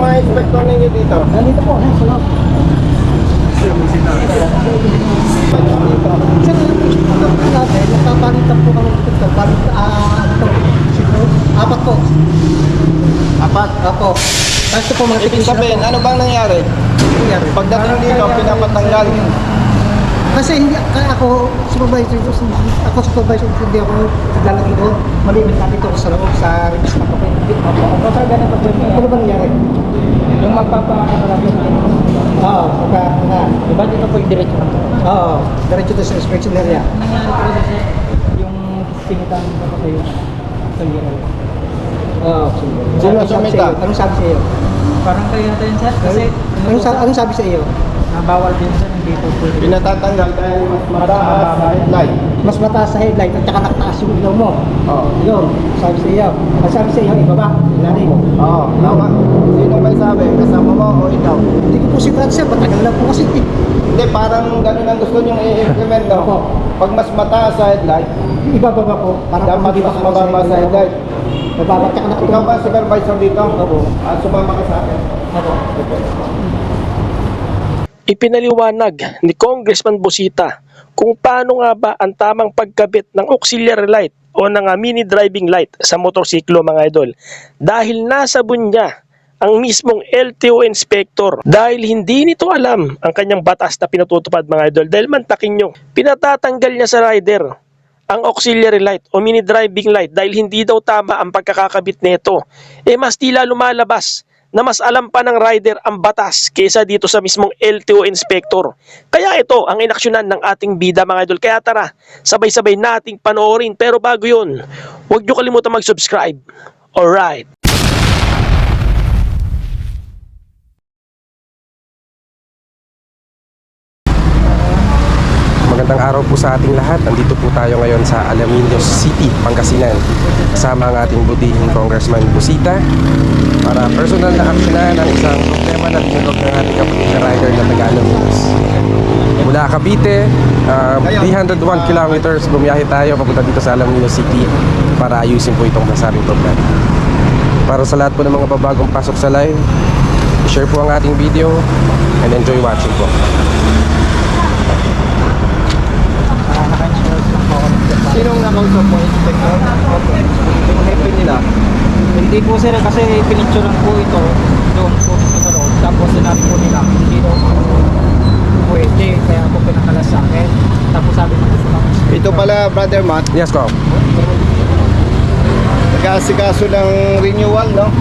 mga inspector ninyo dito? Nandito po, sa loob. Nagpapalitan po kami dito. Apat po. Apat? Apo. Tapos po mga Ibig sabihin, ano bang nangyari? Pagdating dito, pinapatanggal. Kasi hindi ako supervisor, ako supervisor, hindi ako naglalagay doon. Malimit natin ito sa loob sa release na papel. Ano ba nangyari? Yung magpapakakalabi na Oo, diba dito po yung diretso na to? Oo, diretso to sa inspection area. Nangyari po kasi yung sinitan ko kasi yung sa Euro. Oo, Sino sumita? Anong sabi sa iyo? Parang kayo na yun sir kasi Anong sabi sa iyo? bawal din sir hindi po pwede. Pinatatanggal dahil mas mataas sa headlight. Mas mataas sa headlight at saka nakataas yung ilaw mo. Oo. Yun, sabi sa iyo. Ang sabi sa iyo, ibaba, ilalim. Oo, tama. Sino may sabi? Kasama mo o ikaw? Hindi ko po si Brad sir, matagal lang po kasi. Hindi, parang ganun ang gusto nyo i-implement, no? Opo. Pag mas mataas sa headlight, Ibababa po. Parang dapat mas mababa sa headlight. Bababa, tsaka Ikaw ba supervisor dito? Opo. Sumama ka sa akin. Opo. Ipinaliwanag ni Congressman Busita kung paano nga ba ang tamang pagkabit ng auxiliary light o ng mini driving light sa motorsiklo mga idol. Dahil nasa bunya ang mismong LTO inspector dahil hindi nito alam ang kanyang batas na pinatutupad mga idol. Dahil mantakin nyo, pinatatanggal niya sa rider ang auxiliary light o mini driving light dahil hindi daw tama ang pagkakakabit nito. Mas tila lumalabas na mas alam pa ng rider ang batas kaysa dito sa mismong LTO inspector. Kaya ito ang inaksyonan ng ating bida mga idol. Kaya tara, sabay-sabay nating panoorin. Pero bago yun, huwag nyo kalimutan mag-subscribe. Alright. Magandang araw po sa ating lahat. Nandito po tayo ngayon sa Alaminos City, Pangasinan. Kasama ang ating butihing Congressman Busita para personal na aksyonan ang isang problema na dinulog ng ating kapatid na rider na taga-Alaminos. Mula Cavite, 301 kilometers, bumiyahe tayo papunta dito sa Alaminos City para ayusin po itong nasabing problema. Para sa lahat po ng mga babagong pasok sa live, share po ang ating video and enjoy watching po. Sinong nakausap mo, inspector? Yung hepe nila? Hindi po sir kasi pinicturean po ito doon po sa loob. Tapos sinabi po nila hindi daw pwede kaya po pinakalas sa akin. Tapos sabi ko gusto lang. Ito pala, Brother Matt, Yes, ko. nag-aasikaso ng renewal, no?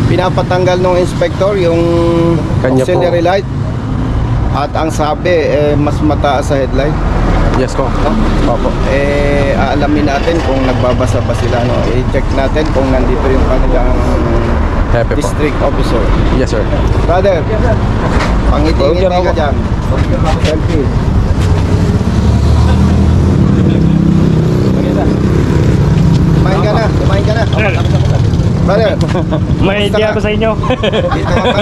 Pinapatanggal ng inspector yung Kanya po. auxiliary light. At ang sabi, mas mataas sa headlight. Yes, ko. Opo. Aalamin natin kung nagbabasa ba sila, no? I-check natin kung nandito yung kanilang Happy po. district officer. Yes, sir. Brother, pangiti-ngiti ka dyan. Selfie. Kumain ka na, kumain ka na. Brother, May idea ako sa inyo. dito ka pa.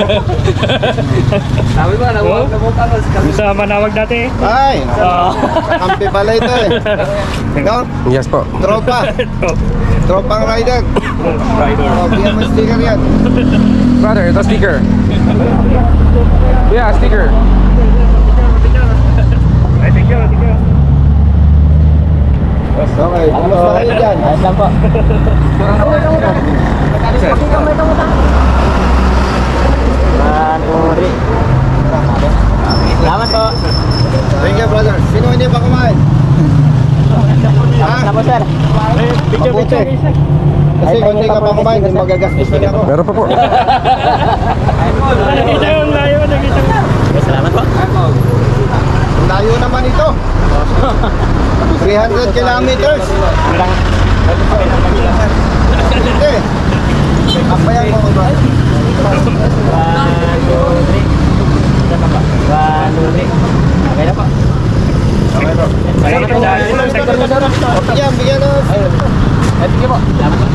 Sabi ba nawag na po ka Sa manawag dati. Ay, kampi pala ito eh. No? Yes po. Tropa. Tropang rider. Oh, bigyan mo sticker yan. Brother, ito sticker. Yeah, sticker. Ay, thank you. Okay, kamusta kayo dyan? Ayos lang po. Manuri. Salamat po. Thank you, brother. Sino hindi pa kumain? Salamat po sir. Mabuti. Kasi kung hindi ka pa kumain, hindi magagastos na ako. Meron pa po. Nakikita yung layo, nakikita mo. Salamat po. Layo naman ito. 300 kilometers. Hindi. Apayan mo ko ba? Manuri. Manuri. Okay na po. Salamat po. Sector mo sir. Bigyan, bigyan na. Thank you po. Salamat po.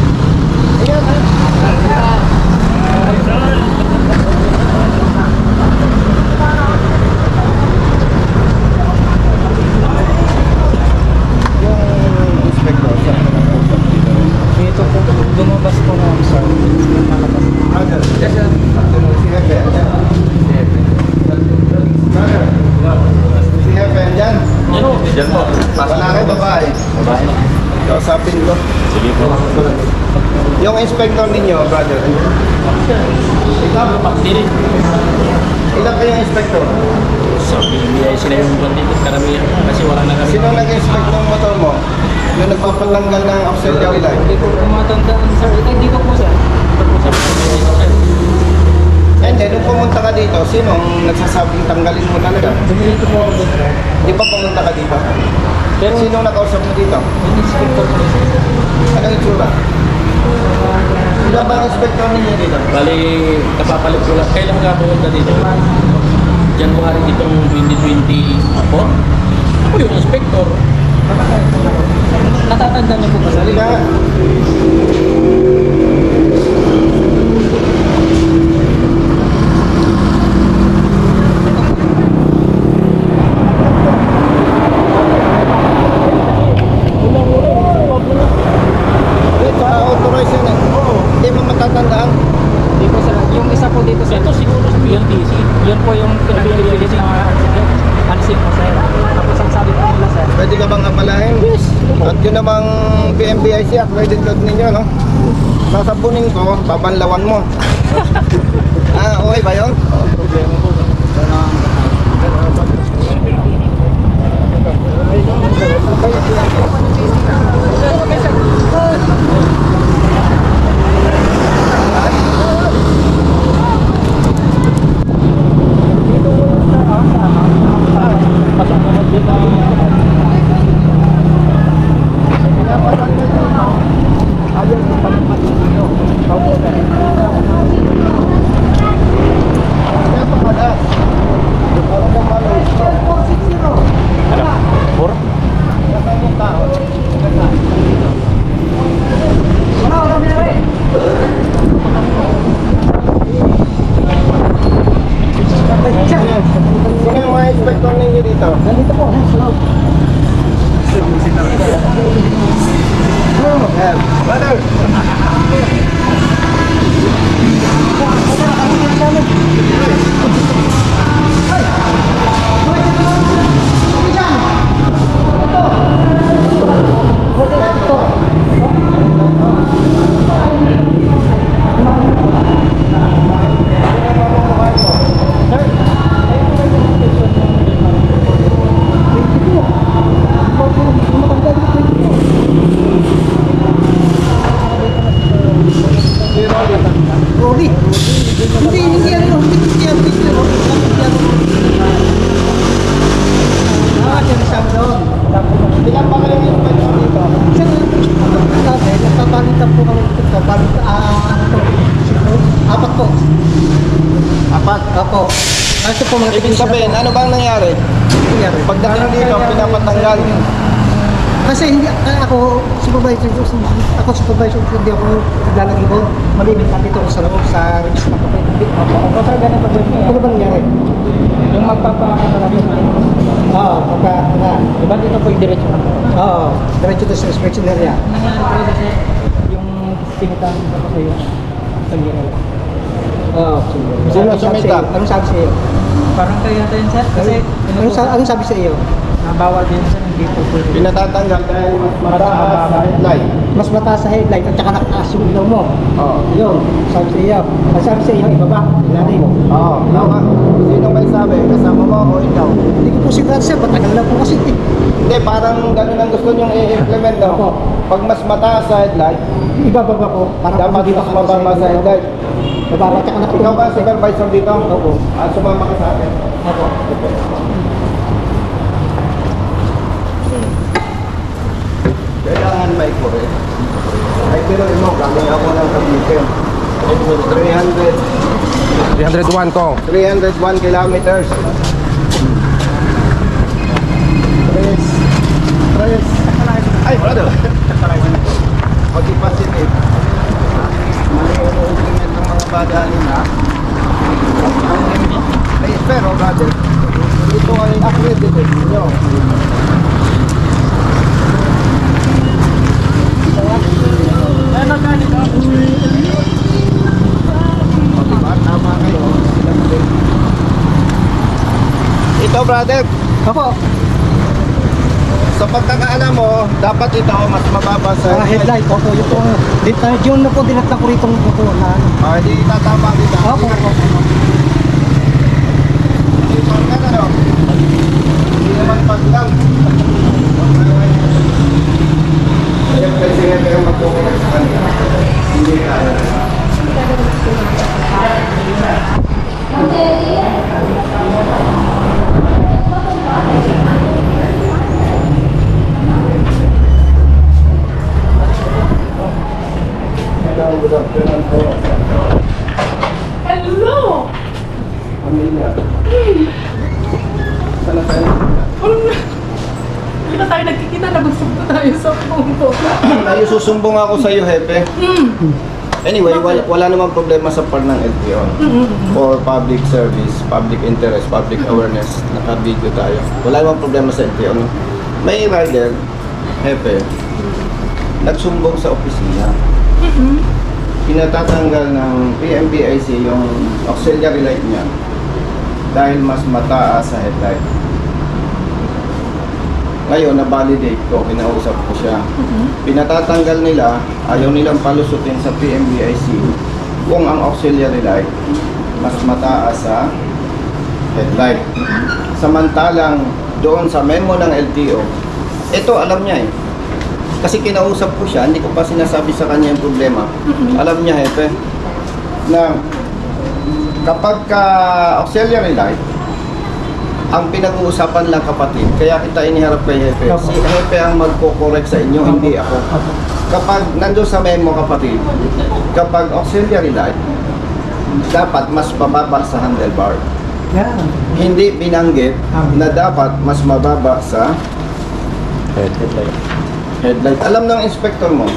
Yung inspector. Dito po lumabas po na sir. Nalabas. Si Hepe, andyan. Si Hepe, andyan. Diyan po. Wala kayo babae. Kausapin ko. Sige po. Yung inspector ninyo, brother. Ilan kayong inspector? So, binibigay sila yung buwan dito, karamihan. Kasi wala na kami. Sino nag-inspect ng motor mo? Yung nagpapatanggal ng auxiliary light. Hindi ko tumatandaan, sir. Ay, dito po, sir. Dito po, sir. And then, nung pumunta ka dito, sinong nagsasabing tanggalin mo talaga? Dito po ako dito. Di ba pumunta ka dito? Pero, Sinong nakausap mo dito? yung inspector po, sir. Anong itsura? Ilan ba ang inspector ninyo dito? Bali, kapapalit ko lang. Kailan ka pumunta dito? January itong 2024. Ako yung inspector. Natatandaan niyo po ba, sir? Halika nga. Dito, authorize yan eh. Hindi mo matatandaan. Hindi po, sir. Yung isa po dito, sir. Ito siguro sa PLDC. Yun po yung pinagpipilit na alisin po, sir. Tapos ang sabi po nila, sir. Pwede ka bang apalahin? Yes. At yun namang PMBIC accredited code ninyo, no? Sasabunin ko, babanlawan mo. Okay ba yun? Problema po. Sino yung mga inspector ninyo dito? Nandito po, sa loob. Brother! Rory. Hindi ano, hindi ano. Siyang doon. Ilan pa kayo yung inspector dito? Nagpapalitan po kami dito. Apat po. Apat. Apo. Kasi po mga Ibig sabihin, ano bang nangyari? Pagdating dito, pinapatanggal. Kasi hindi ako supervisor, hindi ako naglalagay doon. Malimit na dito sa loob sa register ko. O, sir, ganun po, sir. Ano ba nangyari? Yung magpapakatalaga Oo, diba dito po yung diretso na po? Oo, diretso to sa inspection area. Nangyari po kasi yung pinitahan ko sa iyo. Pag-iral. Oo. Sino sumita? Anong sabi sa iyo? Parang kaya tayo, sir. Kasi, Anong sabi sa iyo? bawal din, sir. Hindi po pwede. Pinatatanggal dahil mas mataas sa headlight. Mas mataas sa headlight at saka nakataas yung ilaw mo. Oo. Yun, sabi sa iyo. Ang sabi sa iyo, ibaba. Ilalim. Oo, tama. Sino may sabi? Kasama mo o ikaw? Hindi ko po sigurado sir, matagal na po kasi. Hindi, parang ganun ang gusto nyong i-implement, no? Opo. Pag mas mataas sa headlight, Ibababa ko. Para dapat mas mababa sa headlight. Bababa, tsaka Ikaw nakatulog. ba supervisor dito? Opo. Sumama ka sa akin. Opo. Kailangan may correct. Ay, pero mo, galing ako ng Cavite. 301 ko. 301 kilometers. Tres. Ay, brother. Pag-positive. Mali ang implement ng mga badalin na. Ay, pero brother, ito ay accredited nyo. brother, Opo, sa pagkakaalam mo, dapat ito mas mababa sa headlight. Opo, yung po. Yun na po dinatang ko rito po na ano. Hindi tatama kita. Opo, opo. Hindi pag ano, hindi naman pag lang. Siyempre, sige, pero magkukulit sa kanila. Hindi kaya. Hello! Pamilya. Sana tayo. Hindi na tayo nagkikita, nabusog na tayo sa punto. Tayo susumbong ako sa iyo, Hepe. Anyway, wala namang problema sa part ng LTO. For public service, public interest, public awareness, naka-video tayo. Wala namang problema sa LTO. No? May rider, Hepe, nagsumbong sa opisina. Pinatatanggal ng PMBIC yung auxiliary light niya dahil mas mataas sa headlight. Ngayon, na-validate ko, kinausap ko siya. Pinatatanggal nila, ayaw nilang palusutin sa PMBIC kung ang auxiliary light mas mataas sa headlight. Samantalang doon sa memo ng LTO, ito alam niya eh. Kasi kinausap ko siya, hindi ko pa sinasabi sa kanya yung problema. Alam niya, Hepe, na kapag ka auxiliary light, ang pinag-uusapan lang kapatid, kaya kita iniharap kay Hepe. Si Hepe ang magko-correct sa inyo, hindi ako. Kapag nandun sa memo kapatid, kapag auxiliary light, dapat mas mababa sa handlebar. Yan. Hindi binanggit na dapat mas mababa sa headlight. Alam ng inspector mo,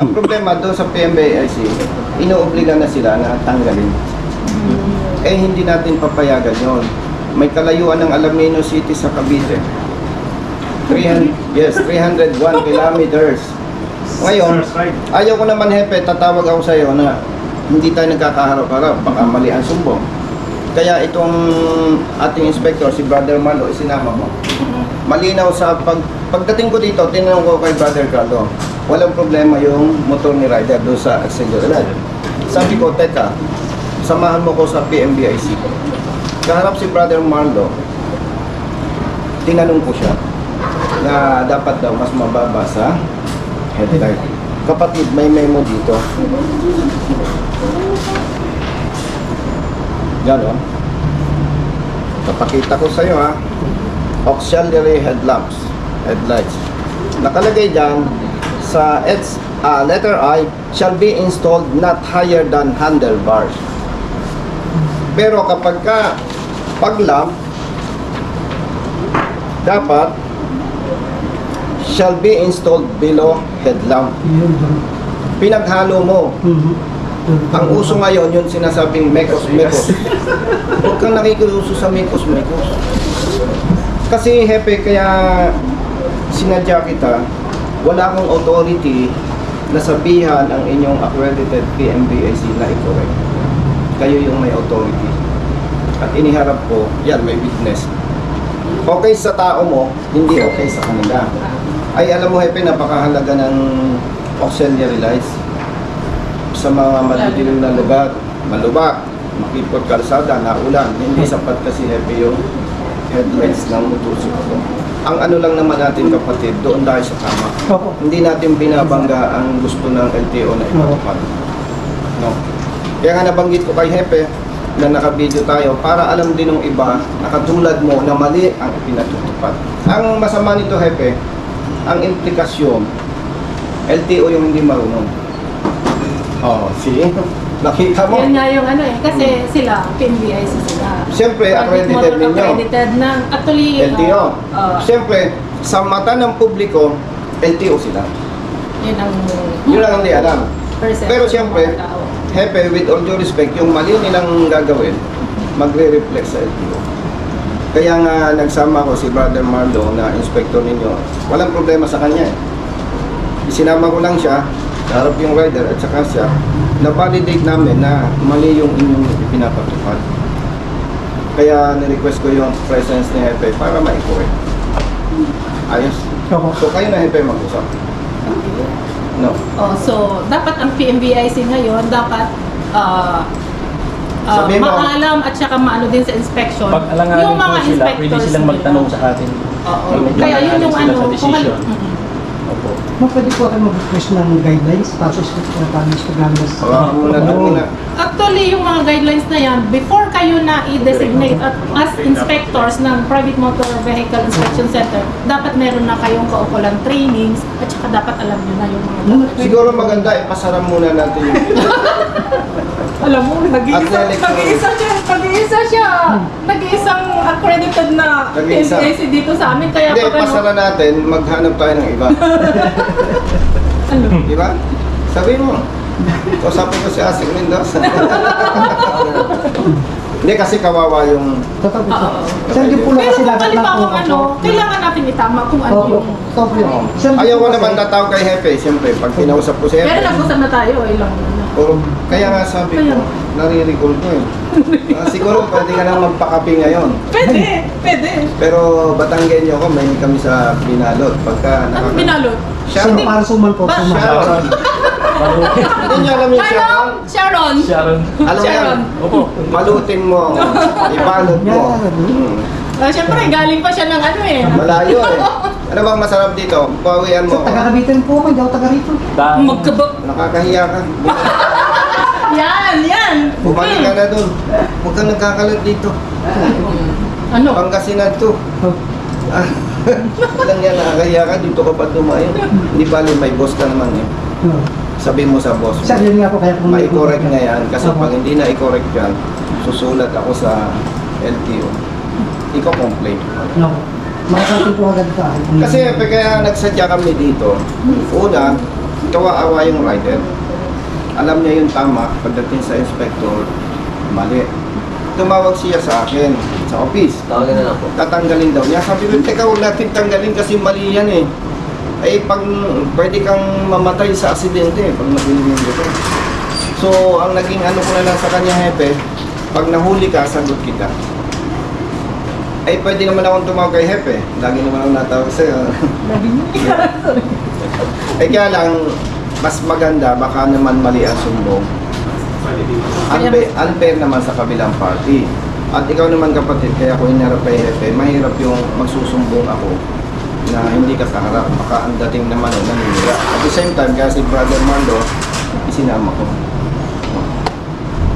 ang problema doon sa PMBIC, inuobliga na sila na tanggalin. Eh hindi natin papayagan yon. May kalayuan ng Alamino City sa Cavite. 301 kilometers. Ngayon, ayaw ko naman, Hepe, tatawag ako sa iyo na hindi tayo nagkakaharap-harap, baka mali ang sumbong. Kaya itong ating inspector, si Brother Malo, isinama mo. Malinaw sa pagdating ko dito, tinanong ko kay Brother Carlo, walang problema yung motor ni Rider doon sa auxiliary light. Sabi ko, teka, samahan mo ko sa PMBIC. Kaharap si Brother Marlo, tinanong ko siya na dapat daw mas mababa sa headlight. Kapatid, may memo dito. Yan o. Kapakita ko sa iyo ha. Auxiliary headlamps, headlights. Nakalagay dyan sa letter I, shall be installed not higher than handlebars. Pero kapag ka pag-lamp, dapat shall be installed below headlamp. Pinaghalo mo. Ang uso ngayon, yung sinasabing mekos-mekos. Huwag kang nakikiuso sa mekos-mekos. Kasi, Hepe, kaya sinadya kita, wala akong authority na sabihan ang inyong accredited PMBIC na i-correct. Kayo yung may authority. At iniharap ko, yan, may witness. Okay sa tao mo, hindi okay sa kanila. Ay, alam mo, Hepe, napakahalaga ng auxiliary lights sa mga madidilim na lugar, malubak, makipot kalsada, naulan. Hindi sapat kasi, Hepe, yung headlights ng motorsiklo. Ang ano lang naman natin, kapatid, doon tayo sa tama. Opo. Hindi natin binabangga ang gusto ng LTO na ipatupad. No. Kaya nga nabanggit ko kay Hepe na nakabideo tayo para alam din ng iba na katulad mo na mali ang pinatutupad. Ang masama nito, Hepe, ang implikasyon, LTO yung hindi marunong. Oh, see? Nakita mo? Yan nga yung ano eh, kasi sila, PMBIC sila. Siyempre, accredited Motor ninyo. accredited ng, actually, LTO. Siyempre, sa mata ng publiko, LTO sila. yun ang Yun lang hindi alam. percent Pero ng siyempre, mga tao. Hepe, with all due respect, yung mali nilang gagawin, magre-reflect sa LTO. Kaya nga nagsama ko si Brother Marlo na inspector ninyo. Walang problema sa kanya eh. Isinama ko lang siya, harap yung rider at saka siya, na-validate namin na mali yung inyong pinapatupad. Kaya nirequest ko yung presence ni Hepe para ma-correct. Ayos. Opo. So kayo na Hepe mag-usap. No. Oh, so, dapat ang PMBIC ngayon, dapat Sabihin mo. maalam at saka maano din sa inspection. Pag alanganin yung mga po sila, pwede inspectors silang nila. magtanong sa atin. Oo. Mag- Kaya yun yung sila ano. sa decision. Mm-mm. Opo. Pwede po kayo mag-request ng guidelines para sa programa sa... Hawakan muna lang muna. Actually, yung mga guidelines na yan, before kayo na i-designate as inspectors ng Private Motor Vehicle Inspection Center, dapat meron na kayong kaukulang trainings at saka dapat alam nyo na yung mga Siguro maganda, ipasara muna natin yung Alam mo, Athletic nag-iisa siya. Nag-iisang accredited na Nag-iisa. PMBIC dito sa amin. Kaya Hindi, pag ano, pasara natin, maghanap tayo ng iba. ano? Di ba? Sabihin mo. Kausapin ko si Asik Mendoza. Hindi kasi kawawa yung... Totoo po. Oo. Sir, yung po na Pero kasi kung dapat lang po. halimbawa ano, kailangan natin itama kung ano Opo. yung... Totoo po yun. Sir, Ayaw ko po naman kasi- tatawag kay Hepe. Siyempre, pag kinausap ko si Pero Hepe. nag-usap na tayo, ilang na. Puro, kaya nga sabi ko, nare-recall ko eh. Siguro pwede ka nang magpakapi ngayon. Pwede. Pero Batanggenyo ko, may kami sa Binalot. Pagka Ano binalot? Sir, Sharon. para suman po. Ba- Suman. Sharon. Hindi niyo alam yung Sharon. Sharon! Sharon. Alam mo yan, Sharon. Opo. malutin mo. Ibalot mo. Yan. Siyempre, galing pa siya ng ano eh. Malayo eh. Ano bang masarap dito? Pawian mo. Taga-Cavite po ako, hindi ako taga-rito. Magkabak. Nakakahiya ka. Yan! Bumalik ka na dun. Huwag kang nagkakalat dito. Ano? Pangasinan to. Ah, Walang yan, nakakahiya ka. Dito ka pa dumayo. Hindi bali, may boss ka naman eh. Sabi mo sa boss mo. Sir, yun nga po kaya kung... Ma-correct na yan. Kasi pag hindi na i-correct yan, susulat ako sa LTO. Ikaw complain. No. Makasatin po agad ka. Kasi kaya nagsadya kami dito. Una, kawa-awa yung rider. Alam niya yung tama. Pagdating sa inspector, mali. Tumawag siya sa akin, sa office. Tawagan na lang po. Tatanggalin daw niya. Sabi ko, teka, huwag natin tanggalin kasi mali yan eh. Eh, pag pwede kang mamatay sa aksidente pag nabili mo dito. So, ang naging ano ko na lang sa kanya, Hepe, pag nahuli ka, sagot kita. Eh, pwede naman akong tumawag kay Hepe. Lagi naman akong natawag sa'yo. Eh, kaya lang, mas maganda, baka naman mali ang sumbong. Unfair naman sa kabilang party. At ikaw naman kapatid, kaya ako hinarap kay Hepe, mahirap yung magsusumbong ako na hindi ka kaharap. Baka ang dating naman naninira. At the same time, kaya si Brother Marlo, isinama ko.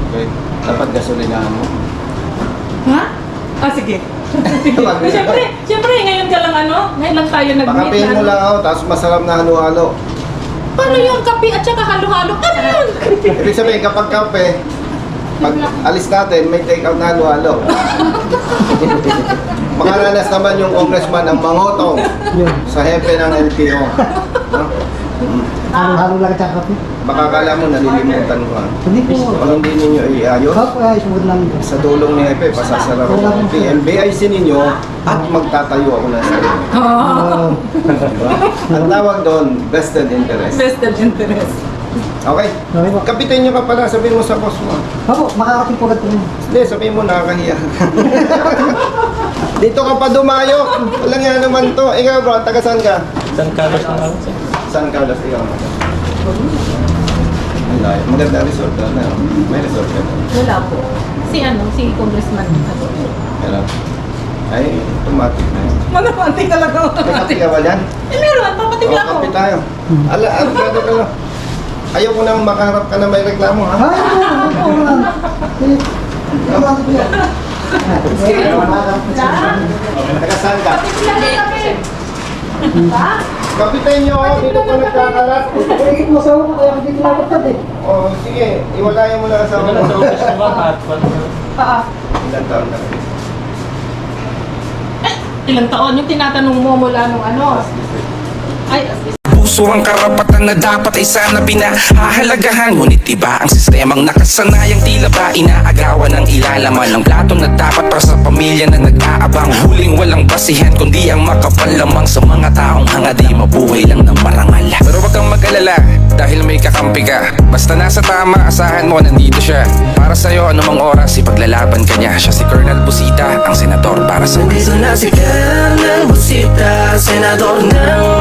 Okay? Dapat gasolinahan mo. Ha? Sige. Siyempre, ngayon ka lang ano? Ngayon lang tayo nag-meet Pakapihin mo lang ako, tapos masarap na halo-halo. Paano yung kape at saka halo-halo? Ano yun? Ibig sabihin, kapag kape, pag alis natin, may take out na halo-halo. Makaranas naman yung congressman ang mangotong sa hepe ng LTO. No? Halo-halo lang at kape. Baka kala mo nalilimutan ko. Hindi po. Pag hindi ninyo iayos, Opo, ay, sumunod lang. sa tulong ni Hepe, pasasara ko ng PMBIC ninyo at magtatayo ako ng sarili. Diba? Ang tawag doon, vested interest. Vested interest. Okay? Okay po. Kapitan nyo ka pala, sabihin mo sa boss mo. Opo, makakating po agad po. Hindi, sabihin mo nakakahiya. Dito ka pa dumayo. Walang yan naman to. Ikaw bro, taga saan ka? San Carlos na lang. San Carlos, ikaw. Ang layo. Maganda resort ka na. May resort ka na. Wala po. Si Congressman. Pero, ay, automatic na yun. Manamanting talaga ako. May kape ka ba dyan? Meron, papatigla ko. Kape tayo. Gado ka lang. Ayaw ko nang makaharap ka na may reklamo, ha? Ay, opo, ma'am. Salamat po yan. Taga saan ka? Ha? Kapitan nyo ako, dito ka nagkakalat. Ay, mo sa ako, kaya hindi tinapatad eh. O, sige, iwalayan mo na asawa Wala mo. sa office ko ba? At Ilan taon ka na? Ilang taon yung tinatanong mo mula nung ano? Ay, puso ang karapatan na dapat ay sana pinahahalagahan. Ngunit iba ang sistemang nakasanayang tila ba inaagawan ng ilalaman ng plato na dapat para sa pamilya na nag-aabang. Huling walang basihan kundi ang makapal lamang sa mga taong hanga di mabuhay lang ng marangal. Pero wag kang mag-alala dahil may kakampi ka. Basta nasa tama, asahan mo nandito siya. Para sa'yo anumang oras ipaglalaban ka niya. Siya si Colonel Busita, ang senador para sa Nandito na si Colonel Busita, senador ng